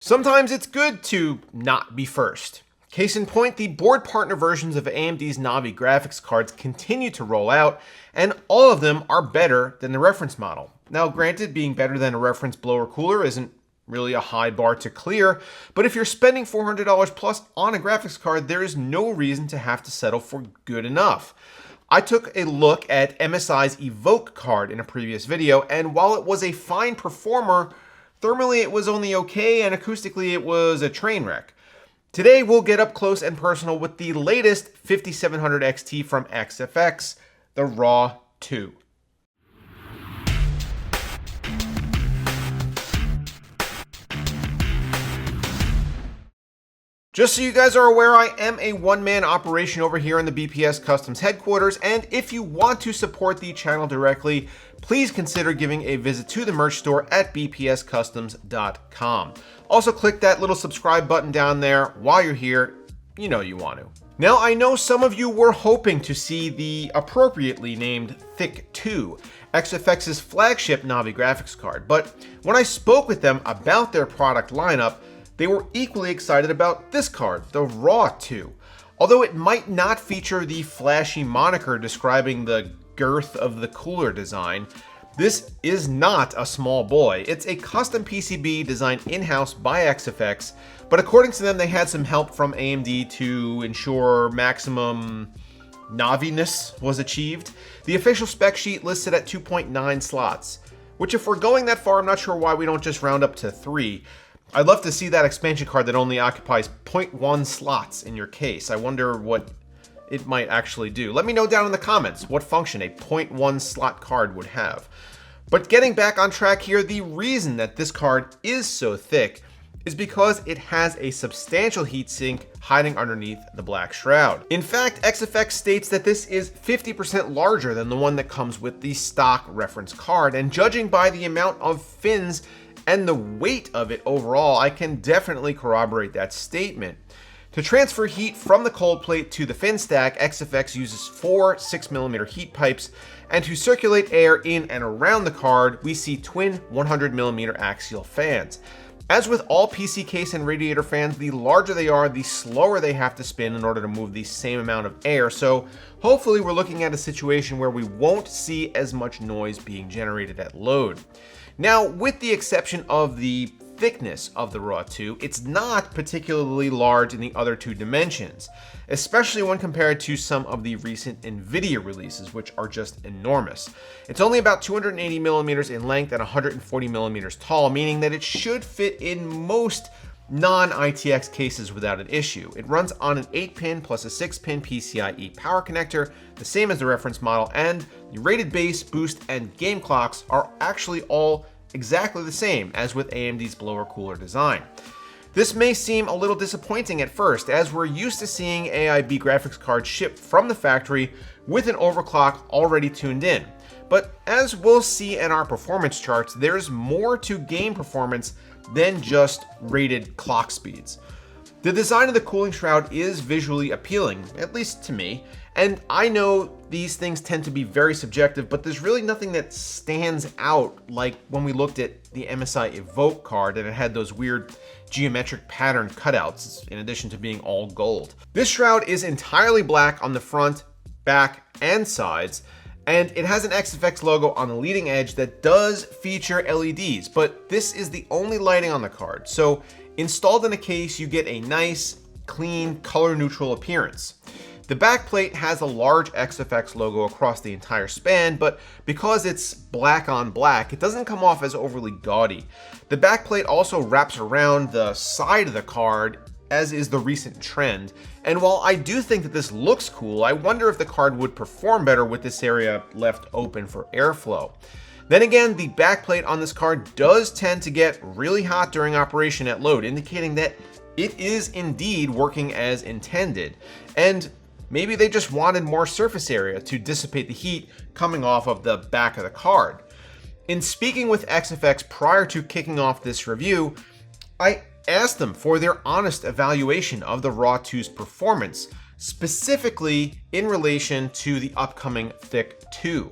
Sometimes it's good to not be first. Case in point, the board partner versions of AMD's Navi graphics cards continue to roll out, and all of them are better than the reference model. Now, granted, being better than a reference blower cooler isn't really a high bar to clear, but if you're spending $400 plus on a graphics card, there is no reason to have to settle for good enough. I took a look at MSI's Evoke card in a previous video, and while it was a fine performer, thermally it was only okay, and acoustically it was a train wreck. Today we'll get up close and personal with the latest 5700 XT from XFX, the Raw 2. Just so you guys are aware, I am a one-man operation over here in the BPS Customs headquarters, and if you want to support the channel directly, please consider giving a visit to the merch store at bpscustoms.com. Also, click that little subscribe button down there while you're here. You know you want to. Now, I know some of you were hoping to see the appropriately named Thick 2, XFX's flagship Navi graphics card, but when I spoke with them about their product lineup, they were equally excited about this card, the Raw 2. Although it might not feature the flashy moniker describing the girth of the cooler design, this is not a small boy. It's a custom PCB designed in-house by XFX, but according to them, they had some help from AMD to ensure maximum Navi-ness was achieved. The official spec sheet listed at 2.9 slots, which if we're going that far, I'm not sure why we don't just round up to 3. I'd love to see that expansion card that only occupies 0.1 slots in your case. I wonder what it might actually do. Let me know down in the comments what function a 0.1 slot card would have. But getting back on track here, the reason that this card is so thick is because it has a substantial heatsink hiding underneath the black shroud. In fact, XFX states that this is 50% larger than the one that comes with the stock reference card, and judging by the amount of fins and the weight of it overall, I can definitely corroborate that statement. To transfer heat from the cold plate to the fin stack, XFX uses 4 6mm heat pipes, and to circulate air in and around the card, we see twin 100mm axial fans. As with all PC case and radiator fans, the larger they are, the slower they have to spin in order to move the same amount of air, so hopefully we're looking at a situation where we won't see as much noise being generated at load. Now, with the exception of the thickness of the Raw 2, it's not particularly large in the other two dimensions, especially when compared to some of the recent NVIDIA releases, which are just enormous. It's only about 280mm in length and 140mm tall, meaning that it should fit in most non-ITX cases without an issue. It runs on an 8-pin plus a 6-pin PCIe power connector, the same as the reference model, and the rated base, boost, and game clocks are actually all exactly the same as with AMD's blower cooler design. This may seem a little disappointing at first, as we're used to seeing AIB graphics cards shipped from the factory with an overclock already tuned in. But as we'll see in our performance charts, there's more to game performance than just rated clock speeds. The design of the cooling shroud is visually appealing, at least to me, and I know these things tend to be very subjective, but there's really nothing that stands out like when we looked at the MSI Evoke card and it had those weird geometric pattern cutouts in addition to being all gold. This shroud is entirely black on the front, back, and sides, and it has an XFX logo on the leading edge that does feature LEDs, but this is the only lighting on the card. So installed in a case, you get a nice, clean, color neutral appearance. The back plate has a large XFX logo across the entire span, but because it's black on black, it doesn't come off as overly gaudy. The back plate also wraps around the side of the card, as is the recent trend. And while I do think that this looks cool, I wonder if the card would perform better with this area left open for airflow. Then again, the backplate on this card does tend to get really hot during operation at load, indicating that it is indeed working as intended. And maybe they just wanted more surface area to dissipate the heat coming off of the back of the card. In speaking with XFX prior to kicking off this review, I asked them for their honest evaluation of the Raw 2's performance, specifically in relation to the upcoming Thick 2.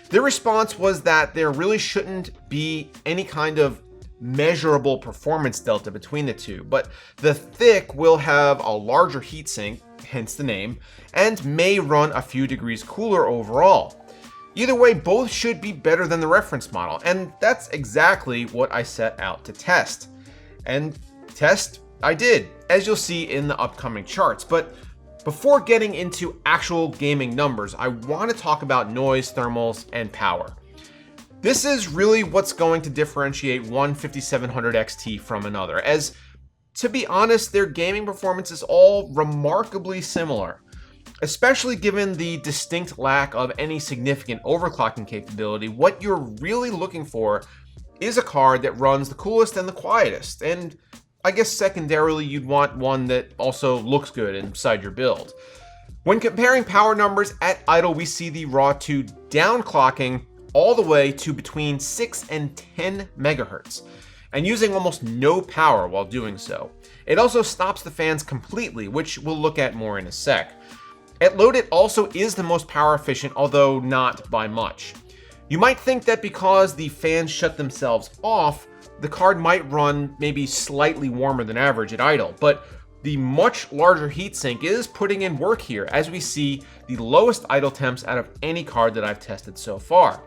Their response was that there really shouldn't be any kind of measurable performance delta between the two, but the thick will have a larger heatsink, hence the name, and may run a few degrees cooler overall. Either way, both should be better than the reference model, and that's exactly what I set out to test. And test I did, as you'll see in the upcoming charts. But before getting into actual gaming numbers, I want to talk about noise, thermals, and power. This is really what's going to differentiate one 5700 XT from another, as to be honest, their gaming performance is all remarkably similar. Especially given the distinct lack of any significant overclocking capability, what you're really looking for is a card that runs the coolest and the quietest, and I guess secondarily you'd want one that also looks good inside your build. When comparing power numbers at idle, we see the Raw 2 downclocking all the way to between 6 and 10 megahertz, and using almost no power while doing so. It also stops the fans completely, which we'll look at more in a sec. At load, it also is the most power efficient, although not by much. You might think that because the fans shut themselves off, the card might run maybe slightly warmer than average at idle, but the much larger heatsink is putting in work here, as we see the lowest idle temps out of any card that I've tested so far.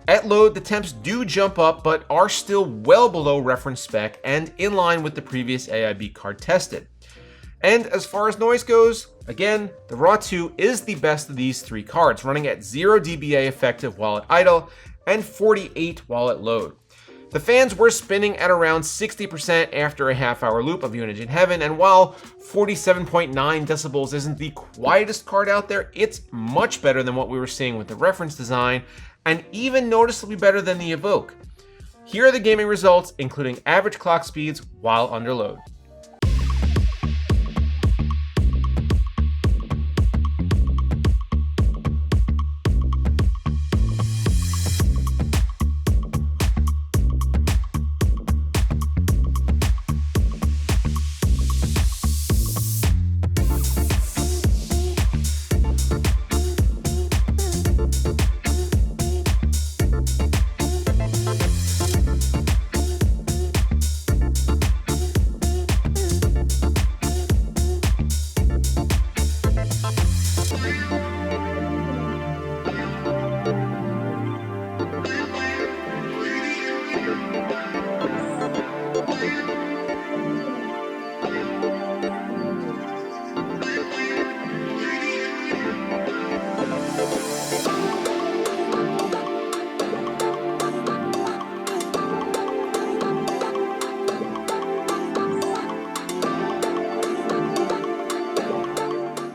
At load, the temps do jump up, but are still well below reference spec and in line with the previous AIB card tested. And as far as noise goes, again, the Raw 2 is the best of these three cards, running at 0 dBA effective while at idle and 48 while at load. The fans were spinning at around 60% after a half-hour loop of Unigine Heaven, and while 47.9 decibels isn't the quietest card out there, it's much better than what we were seeing with the reference design, and even noticeably better than the Evoke. Here are the gaming results, including average clock speeds while under load.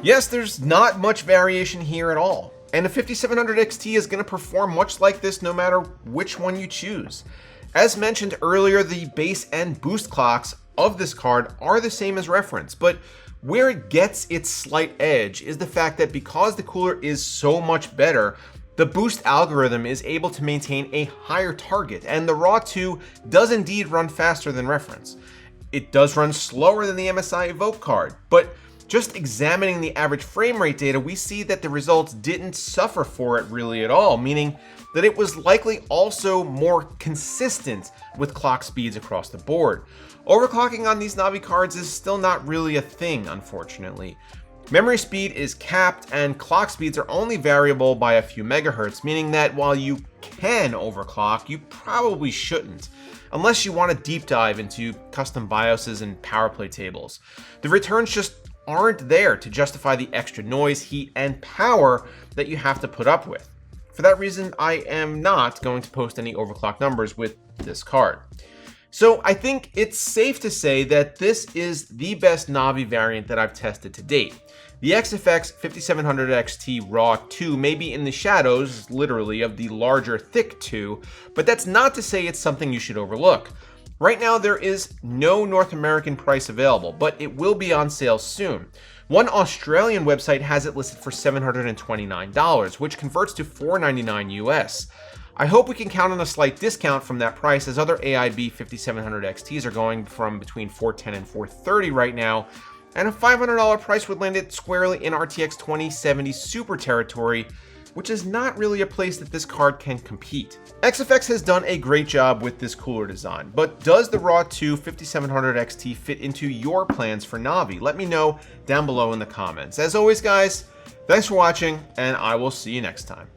Yes, there's not much variation here at all, and a 5700 XT is going to perform much like this no matter which one you choose. As mentioned earlier, the base and boost clocks of this card are the same as reference, but where it gets its slight edge is the fact that because the cooler is so much better, the boost algorithm is able to maintain a higher target, and the Raw 2 does indeed run faster than reference. It does run slower than the MSI Evoke card, but just examining the average frame rate data, we see that the results didn't suffer for it really at all, meaning that it was likely also more consistent with clock speeds across the board. Overclocking on these Navi cards is still not really a thing, unfortunately. Memory speed is capped and clock speeds are only variable by a few megahertz, meaning that while you can overclock, you probably shouldn't, unless you want to deep dive into custom BIOSes and power play tables. The returns just aren't there to justify the extra noise, heat, and power that you have to put up with. For that reason, I am not going to post any overclock numbers with this card. So I think it's safe to say that this is the best Navi variant that I've tested to date. The XFX 5700 XT Raw 2 may be in the shadows, literally, of the larger thick 2, but that's not to say it's something you should overlook. Right now, there is no North American price available, but it will be on sale soon. One Australian website has it listed for $729, which converts to $499 US. I hope we can count on a slight discount from that price, as other AIB 5700 XTs are going from between $410 and $430 right now, and a $500 price would land it squarely in RTX 2070 Super territory, which is not really a place that this card can compete. XFX has done a great job with this cooler design, but does the Raw 2 5700 XT fit into your plans for Navi? Let me know down below in the comments. As always, guys, thanks for watching, and I will see you next time.